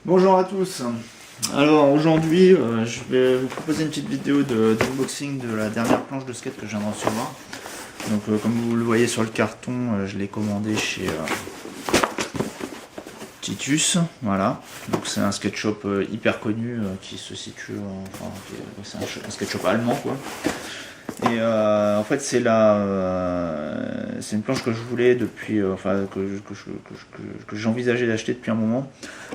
Bonjour à tous. Alors aujourd'hui, je vais vous proposer une petite vidéo d'unboxing de la dernière planche de skate que je viens de recevoir. Donc comme vous le voyez sur le carton, je l'ai commandé chez Titus. Voilà. Donc c'est un skate shop hyper connu qui se situe, c'est un skate shop allemand quoi. Et en fait c'est une planche que je voulais depuis, que j'envisageais d'acheter depuis un moment.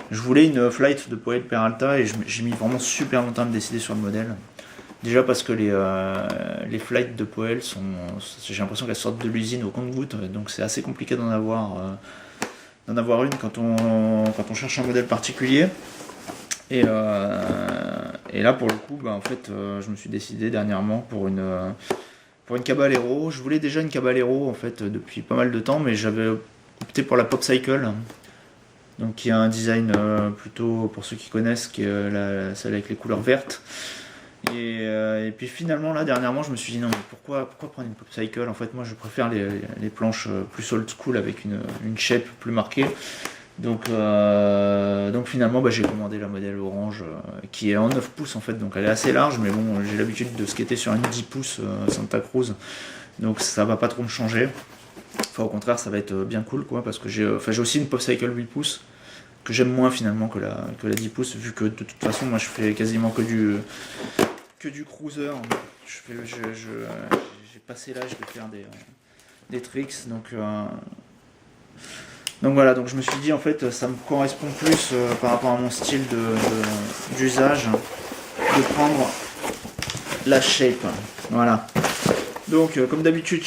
Je voulais une Flight de Poel Peralta et j'ai mis vraiment super longtemps à me décider sur le modèle. Déjà parce que les Flights de Poel sont, j'ai l'impression qu'elles sortent de l'usine au compte-gouttes, donc c'est assez compliqué d'en avoir une quand on cherche un modèle particulier. Et là pour le coup, en fait, je me suis décidé dernièrement pour une Caballero. Je voulais déjà une Caballero en fait depuis pas mal de temps, mais j'avais opté pour la Popcycle, donc qui a un design plutôt, pour ceux qui connaissent, qui est celle avec les couleurs vertes. Et puis finalement là dernièrement je me suis dit non mais pourquoi prendre une Popcycle. En fait moi je préfère les planches plus old school avec une shape plus marquée. Donc finalement j'ai commandé la modèle orange qui est en 9 pouces en fait, donc elle est assez large, mais bon j'ai l'habitude de skater sur une 10 pouces Santa Cruz, donc ça va pas trop me changer. Enfin au contraire ça va être bien cool quoi, parce que j'ai aussi une Popcycle 8 pouces que j'aime moins finalement que la 10 pouces, vu que de toute façon moi je fais quasiment que du cruiser. J'ai passé l'âge de faire des tricks, donc voilà, donc je me suis dit en fait ça me correspond plus par rapport à mon style d'usage de prendre la shape. Voilà. Donc comme d'habitude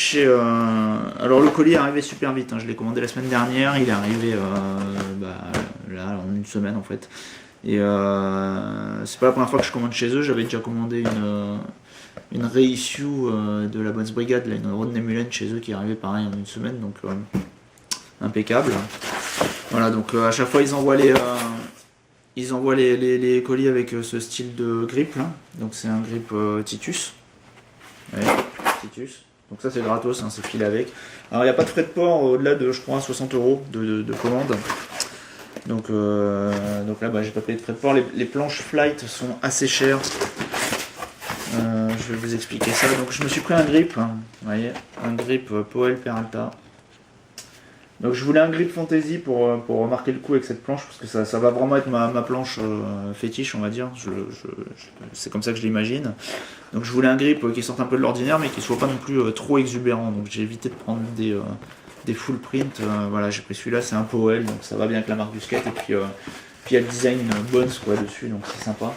alors le colis est arrivé super vite, hein. Je l'ai commandé la semaine dernière, il est arrivé là en une semaine en fait. Et c'est pas la première fois que je commande chez eux, j'avais déjà commandé une reissue de la Bonne Brigade, là, une Rodney Mullen chez eux qui est arrivée pareil en une semaine, donc impeccable. Voilà, donc à chaque fois ils envoient les colis avec ce style de grip là. Donc c'est un grip Titus. Ouais, Titus. Donc ça c'est gratos, hein, c'est filé avec. Alors il n'y a pas de frais de port au-delà de je crois 60 € de commande. Donc là j'ai pas payé de frais de port. Les planches Flight sont assez chères. Je vais vous expliquer ça. Donc je me suis pris un grip, hein, vous voyez, un grip Poel Peralta. Donc je voulais un grip fantasy pour marquer le coup avec cette planche, parce que ça va vraiment être ma planche fétiche, on va dire. C'est comme ça que je l'imagine. Donc je voulais un grip qui sorte un peu de l'ordinaire, mais qui soit pas non plus trop exubérant. Donc j'ai évité de prendre des full print. Voilà, j'ai pris celui-là, c'est un Powell, donc ça va bien avec la marque du skate. Et puis il y a le design Bones quoi dessus, donc c'est sympa.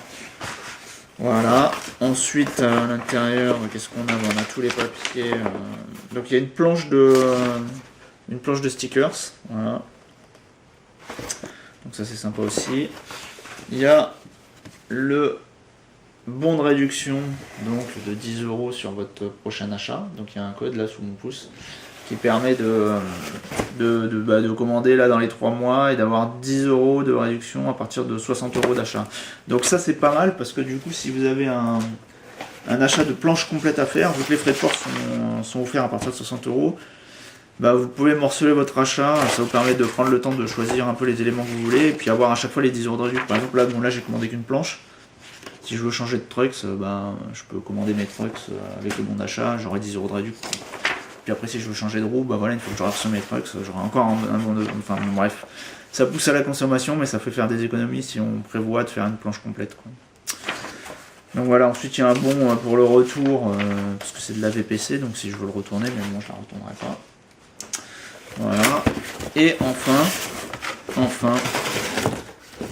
Voilà. Ensuite à l'intérieur, qu'est-ce qu'on a? On a tous les papiers. Donc il y a une planche de stickers, voilà. Donc ça c'est sympa aussi. Il y a le bon de réduction donc de 10 € sur votre prochain achat. Donc il y a un code là sous mon pouce qui permet de commander là dans les 3 mois et d'avoir 10 € de réduction à partir de 60 € d'achat. Donc ça c'est pas mal, parce que du coup si vous avez un achat de planche complète à faire, vu que les frais de port sont offerts à partir de 60 €, vous pouvez morceler votre achat. Ça vous permet de prendre le temps de choisir un peu les éléments que vous voulez et puis avoir à chaque fois les 10 € de réduction. Par exemple là j'ai commandé qu'une planche. Si je veux changer de trucks, je peux commander mes trucks avec le bon d'achat, j'aurai 10 € de réduction. Puis après si je veux changer de roue, voilà, une fois que j'aurai reçu mes trucks, j'aurai encore un bon de... Enfin bref, ça pousse à la consommation, mais ça fait faire des économies si on prévoit de faire une planche complète quoi. Donc voilà, ensuite il y a un bon pour le retour, parce que c'est de la VPC, donc si je veux le retourner, mais moi je la retournerai pas. Voilà. Et enfin,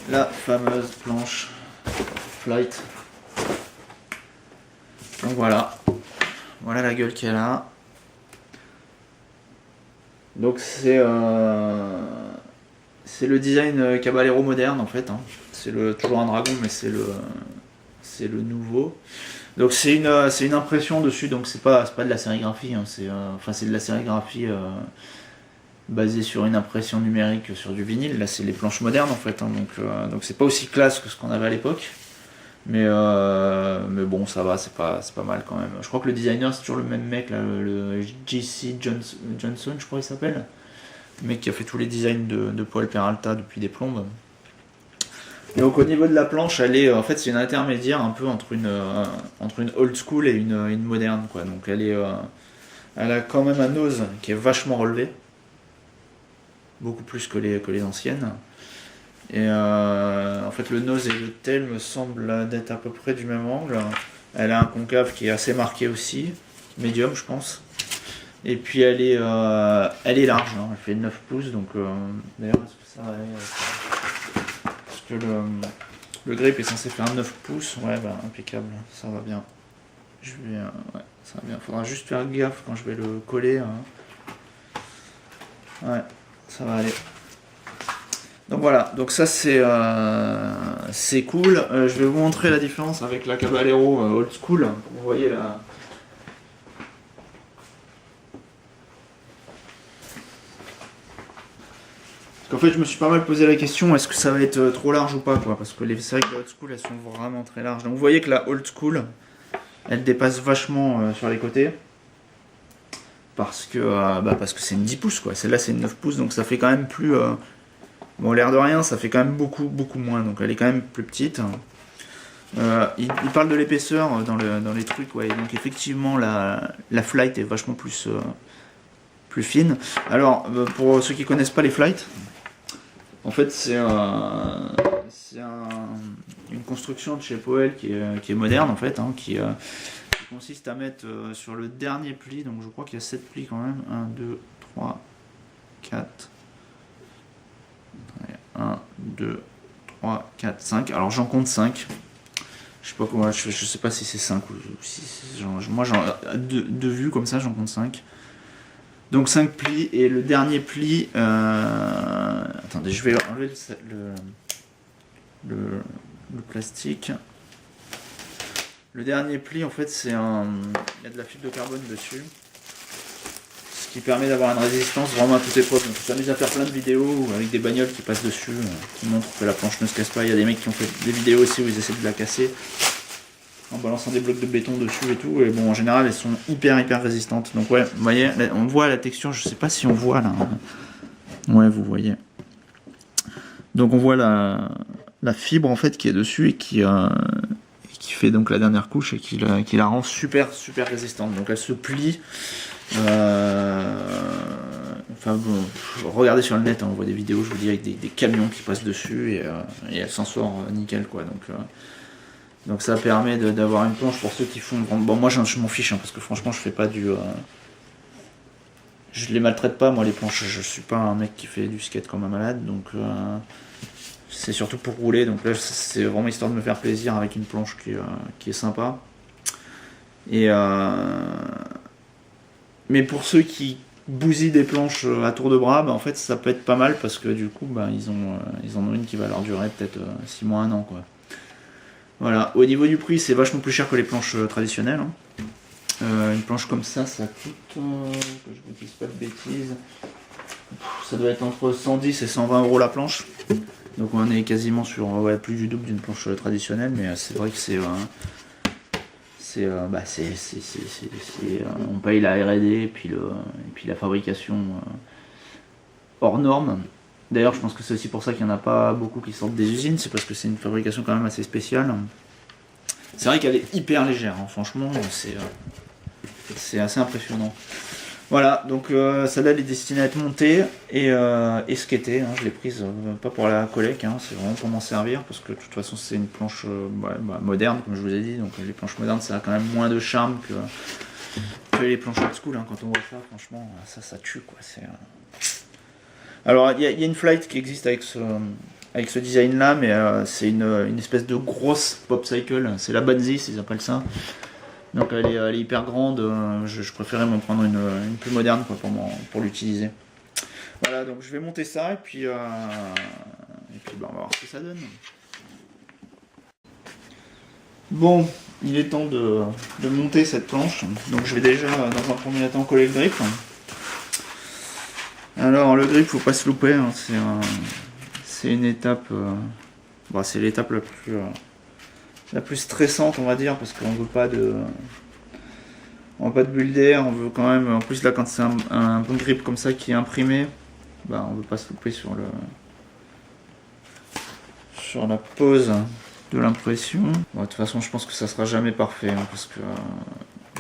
la fameuse planche Flight. Donc voilà la gueule qu'elle a. Donc c'est le design Caballero moderne en fait, hein. C'est toujours un dragon, mais c'est le nouveau. Donc c'est une impression dessus, donc c'est pas de la sérigraphie, hein. C'est de la sérigraphie basée sur une impression numérique sur du vinyle. Là c'est les planches modernes en fait, hein. Donc c'est pas aussi classe que ce qu'on avait à l'époque. Mais bon, ça va, c'est pas mal quand même. Je crois que le designer c'est toujours le même mec là, le J.C. Johnson, je crois il s'appelle. Le mec qui a fait tous les designs de Poel Peralta depuis des plombes. Donc au niveau de la planche, elle est, en fait, c'est une intermédiaire un peu entre une old school et une moderne, quoi. Donc elle a quand même un nose qui est vachement relevé, beaucoup plus que les anciennes. Et en fait, le nose et le tail me semblent d'être à peu près du même angle. Elle a un concave qui est assez marqué aussi, médium, je pense. Et puis elle est large, hein. Elle fait 9 pouces, donc d'ailleurs, est-ce que ça va aller, parce que le grip est censé faire 9 pouces, ouais, bah impeccable, ça va bien. Ouais, ça va bien. Faudra juste faire gaffe quand je vais le coller, hein. Ouais, ça va aller. Donc voilà, donc ça c'est cool. Je vais vous montrer la différence avec la Caballero old school. Vous voyez là. En fait, je me suis pas mal posé la question, est-ce que ça va être trop large ou pas, quoi, parce que c'est vrai que les old school, elles sont vraiment très larges. Donc vous voyez que la old school, elle dépasse vachement sur les côtés, parce que c'est une 10 pouces, quoi. Celle-là, c'est une 9 pouces, donc ça fait quand même plus... bon, l'air de rien, ça fait quand même beaucoup moins, donc elle est quand même plus petite. Il parle de l'épaisseur dans les trucs, ouais, donc effectivement, la flight est vachement plus fine. Alors, pour ceux qui connaissent pas les flights, en fait, c'est une construction de chez Powell qui est moderne, en fait, hein, qui consiste à mettre sur le dernier pli, donc je crois qu'il y a 7 plis quand même, 1, 2, 3, 4, 1, 2, 3, 4, 5, alors j'en compte 5, je sais pas comment, je sais pas si c'est 5 ou si moi de vue comme ça j'en compte 5. Donc 5 plis, et le dernier pli, attendez, je vais enlever le plastique. Le dernier pli, en fait, il y a de la fibre de carbone dessus, ce qui permet d'avoir une résistance vraiment à toute épreuve. Donc je m'amuse à faire plein de vidéos avec des bagnoles qui passent dessus, qui montrent que la planche ne se casse pas. Il y a des mecs qui ont fait des vidéos aussi où ils essaient de la casser en balançant des blocs de béton dessus et tout, et bon, en général elles sont hyper résistantes. Donc ouais, vous voyez, on voit la texture, je sais pas si on voit là, ouais, vous voyez, donc on voit la fibre en fait qui est dessus et qui fait donc la dernière couche et qui la rend super résistante. Donc elle se plie, enfin bon, regardez sur le net, hein, on voit des vidéos, je vous dis, avec des camions qui passent dessus, et elle s'en sort nickel, quoi. Donc ça permet d'avoir une planche pour ceux qui font... Bon, moi je m'en fiche, hein, parce que franchement je fais pas je les maltraite pas, moi, les planches. Je suis pas un mec qui fait du skate comme un malade, donc c'est surtout pour rouler. Donc là c'est vraiment histoire de me faire plaisir avec une planche qui est sympa. Et mais pour ceux qui bousillent des planches à tour de bras, en fait ça peut être pas mal, parce que du coup ils en ont une qui va leur durer peut-être 6 mois, 1 an, quoi. Voilà, au niveau du prix, c'est vachement plus cher que les planches traditionnelles, hein. Une planche comme ça coûte, que je ne dise pas de bêtises, ça doit être entre 110 et 120 euros la planche. Donc on est quasiment sur plus du double d'une planche traditionnelle, mais c'est vrai que on paye la R&D et puis la fabrication hors norme. D'ailleurs, je pense que c'est aussi pour ça qu'il n'y en a pas beaucoup qui sortent des usines, c'est parce que c'est une fabrication quand même assez spéciale. C'est vrai qu'elle est hyper légère, hein. Franchement, c'est assez impressionnant. Voilà, donc celle-là elle est destinée à être montée et skatée, hein. Je l'ai prise pas pour la collecte, hein, c'est vraiment pour m'en servir, parce que de toute façon c'est une planche moderne, comme je vous ai dit. Donc les planches modernes, ça a quand même moins de charme que les planches old school, hein. Quand on voit ça, franchement, ça tue, quoi. Alors il y a une flight qui existe avec ce design là, mais c'est une espèce de grosse pop cycle, c'est la Banzai, ils appellent ça. Donc elle est hyper grande, je préférais m'en prendre une plus moderne, quoi, pour l'utiliser. Voilà, donc je vais monter ça, et puis on va voir ce que ça donne. Bon, il est temps de monter cette planche, donc je vais déjà dans un premier temps coller le grip. Alors le grip, faut pas se louper, hein, c'est une étape, c'est l'étape la plus stressante, on va dire, parce qu'on veut pas de bulle d'air, on veut quand même, en plus là quand c'est un bon grip comme ça qui est imprimé, on veut pas se louper sur sur la pose de l'impression. Bon, de toute façon, je pense que ça sera jamais parfait, hein, parce que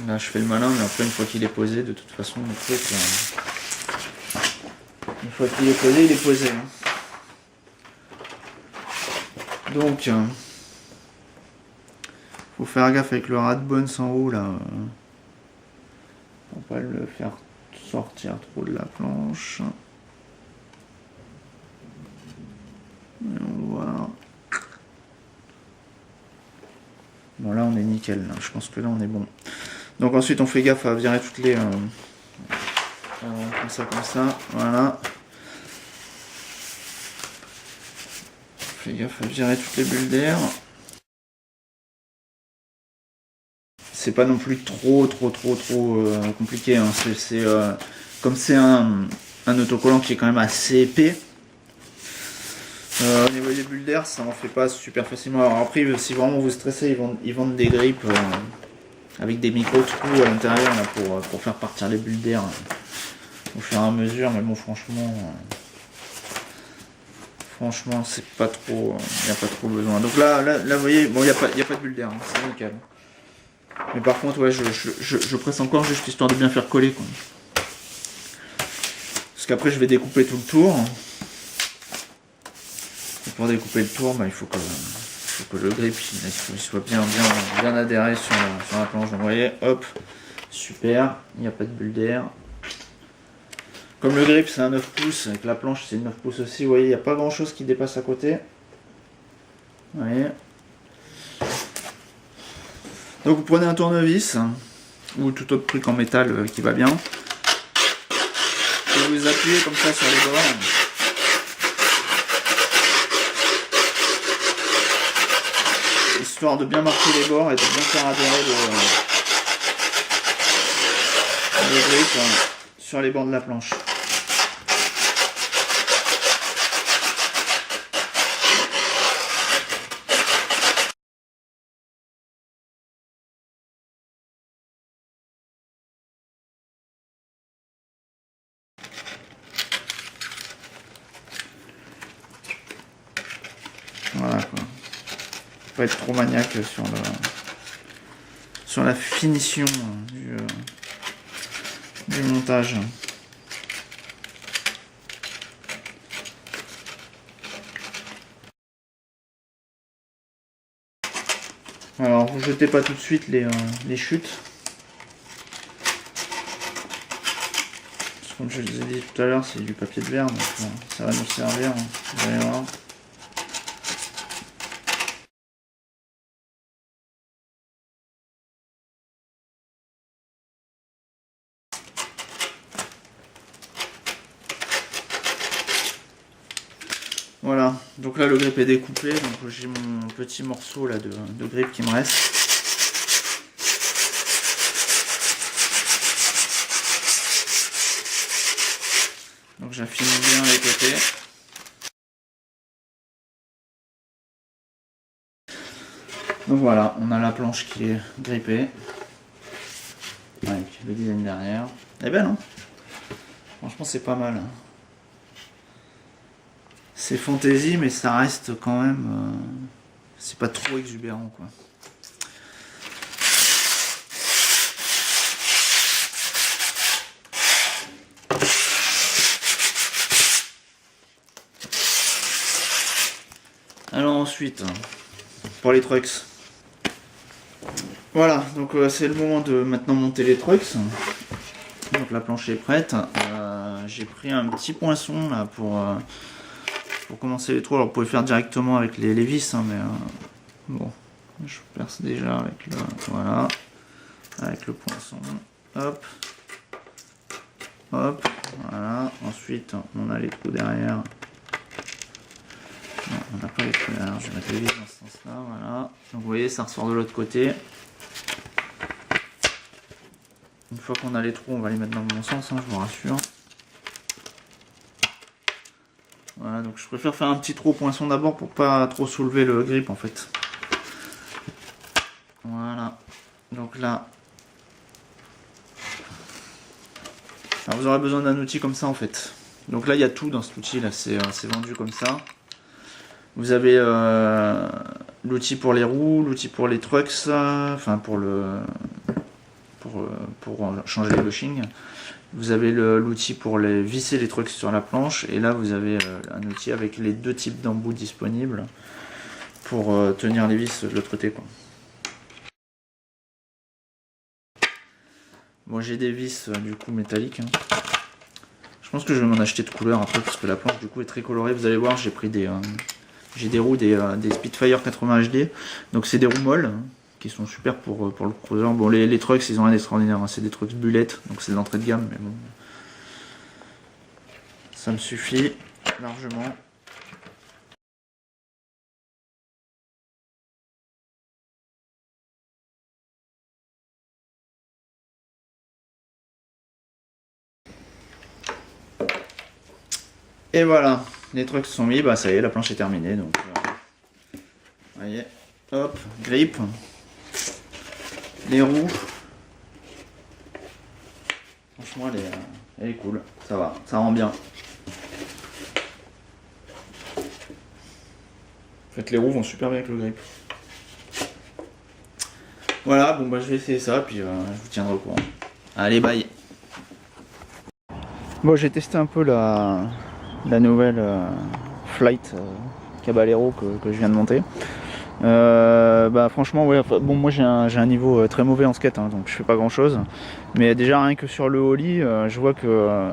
là, je fais le malin, mais après, une fois qu'il est posé, de toute façon, le truc, une fois qu'il est posé, il est posé. Hein. Donc, faut faire gaffe avec le rat de bones en haut, là. Faut pas le faire sortir trop de la planche. Et on voit. Bon, là on est nickel, là. Je pense que là on est bon. Donc ensuite on fait gaffe à virer toutes les... comme ça, voilà. On fait gaffe à virer toutes les bulles d'air. C'est pas non plus trop compliqué, hein. Comme c'est un autocollant qui est quand même assez épais, au niveau des bulles d'air, ça en fait pas super facilement. Alors après, si vraiment vous stressez, ils vendent des grippes avec des micro-trous à l'intérieur pour faire partir les bulles d'air au fur et à mesure, mais bon, franchement, c'est pas trop, il n'y a pas trop besoin. Donc là, vous voyez, bon, il n'y a pas de bulles d'air, hein, c'est nickel. Mais par contre, ouais, je presse encore juste histoire de bien faire coller, quoi. Parce qu'après, je vais découper tout le tour. Et pour découper le tour, bah, il faut que le grip il soit bien adhéré sur la planche. Donc, vous voyez, hop, super, il n'y a pas de bulle d'air. Comme le grip c'est un 9 pouces, avec la planche c'est 9 pouces aussi, vous voyez, il n'y a pas grand chose qui dépasse à côté. Vous voyez. Donc vous prenez un tournevis ou tout autre truc en métal qui va bien. Et vous appuyez comme ça sur les bords. Histoire de bien marquer les bords et de bien faire adhérer le grip sur les bords de la planche. Voilà quoi. Faut pas être trop maniaque sur la finition du montage. Alors vous jetez pas tout de suite les chutes. Parce que comme je vous ai dit tout à l'heure, c'est du papier de verre, donc ça va nous servir, hein, vous allez voir. Voilà, donc là le grip est découpé, donc j'ai mon petit morceau là de grip qui me reste. Donc j'affine bien les côtés. Donc voilà, on a la planche qui est grippée. Avec le design derrière. Eh ben non, franchement c'est pas mal. C'est fantaisie, mais ça reste quand même... c'est pas trop exubérant, quoi. Alors ensuite, pour les trucks. Voilà, donc c'est le moment de maintenant monter les trucks. Donc la planche est prête. J'ai pris un petit poinçon là pour commencer les trous. Alors vous pouvez faire directement avec les vis, hein, mais bon, je perce déjà avec le, voilà, avec le poinçon. Hop, hop, voilà. Ensuite on a les trous derrière. Non, on n'a pas les trous derrière. Je vais mettre les vis dans ce sens-là, voilà. Donc vous voyez, ça ressort de l'autre côté. Une fois qu'on a les trous, on va les mettre dans le bon sens, hein, je vous rassure. Voilà, donc je préfère faire un petit trou au poinçon d'abord pour pas trop soulever le grip en fait. Voilà, donc là. Alors vous aurez besoin d'un outil comme ça en fait. Donc là il y a tout dans cet outil là, c'est vendu comme ça. Vous avez l'outil pour les roues, l'outil pour les trucks, enfin pour changer les bushings. Vous avez l'outil pour visser les trucks sur la planche, et là vous avez un outil avec les deux types d'embouts disponibles pour tenir les vis de l'autre côté, quoi. Moi j'ai des vis du coup métalliques, hein. Je pense que je vais m'en acheter de couleur après parce que la planche du coup est très colorée. Vous allez voir, j'ai pris j'ai des roues des Spitfire 80 HD, donc c'est des roues molles, hein, qui sont super pour le cruiser. Bon, les trucks ils ont rien d'extraordinaire, hein. C'est des trucks bullet, donc c'est de l'entrée de gamme, mais bon, ça me suffit largement. Et voilà, les trucks sont mis, bah ça y est, la planche est terminée, donc vous voyez, hop, grip, les roues, franchement elle est cool, ça va, ça rend bien. En fait les roues vont super bien avec le grip. Voilà, bon bah je vais essayer ça, puis je vous tiendrai au courant. Allez, bye. Bon, j'ai testé un peu la nouvelle Flight Caballero que je viens de monter. Bah franchement ouais, bon moi j'ai un niveau très mauvais en skate, hein, donc je fais pas grand chose, mais déjà rien que sur le ollie, je vois que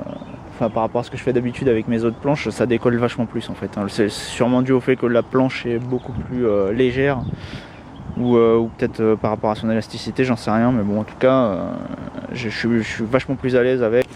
par rapport à ce que je fais d'habitude avec mes autres planches, ça décolle vachement plus en fait, hein. C'est sûrement dû au fait que la planche est beaucoup plus légère, ou peut-être par rapport à son élasticité, j'en sais rien, mais bon en tout cas je suis vachement plus à l'aise avec.